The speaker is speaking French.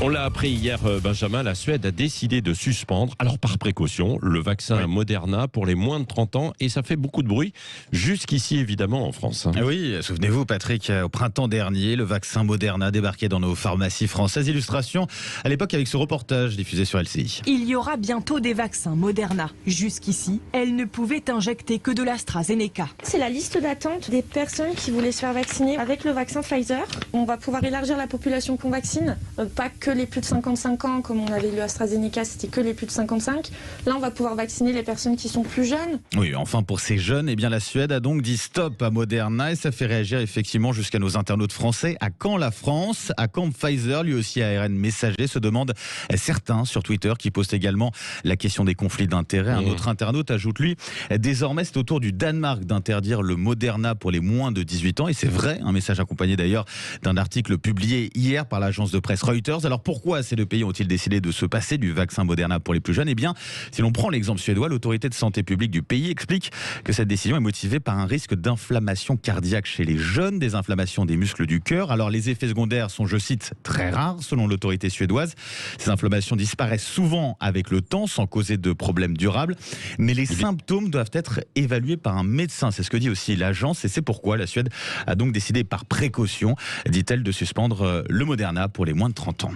On l'a appris hier, Benjamin, la Suède a décidé de suspendre, alors par précaution, le vaccin Moderna pour les moins de 30 ans et ça fait beaucoup de bruit, jusqu'ici évidemment en France. Oui, souvenez-vous Patrick, au printemps dernier, le vaccin Moderna débarquait dans nos pharmacies françaises. Illustration à l'époque avec ce reportage diffusé sur LCI. Il y aura bientôt des vaccins Moderna. Jusqu'ici, elle ne pouvait injecter que de l'AstraZeneca. C'est la liste d'attente des personnes qui voulaient se faire vacciner avec le vaccin Pfizer. On va pouvoir élargir la population qu'on vaccine, pas que les plus de 55 ans comme on avait eu AstraZeneca, c'était que les plus de 55. Là, on va pouvoir vacciner les personnes qui sont plus jeunes. Oui, enfin pour ces jeunes, eh bien la Suède a donc dit stop à Moderna et ça fait réagir effectivement jusqu'à nos internautes français. À quand la France? À quand Pfizer? Lui aussi ARN messager, se demandent certains sur Twitter, qui postent également la question des conflits d'intérêts. Un autre internaute ajoute lui, désormais c'est au tour du Danemark d'interdire le Moderna pour les moins de 18 ans. Et c'est vrai, un message accompagné d'ailleurs d'un article publié hier par l'agence de presse Reuters. Alors pourquoi ces deux pays ont-ils décidé de se passer du vaccin Moderna pour les plus jeunes? Eh bien, si l'on prend l'exemple suédois, l'autorité de santé publique du pays explique que cette décision est motivée par un risque d'inflammation cardiaque chez les jeunes, des inflammations des muscles du cœur. Alors les effets secondaires sont, je cite, très rares selon l'autorité suédoise. Ces inflammations disparaissent souvent avec le temps sans causer de problèmes durables, mais les symptômes doivent être évalués par un médecin. C'est ce que dit aussi l'agence et c'est pourquoi la Suède a donc décidé par précaution, dit-elle, de suspendre le Moderna pour les moins de 30 ans.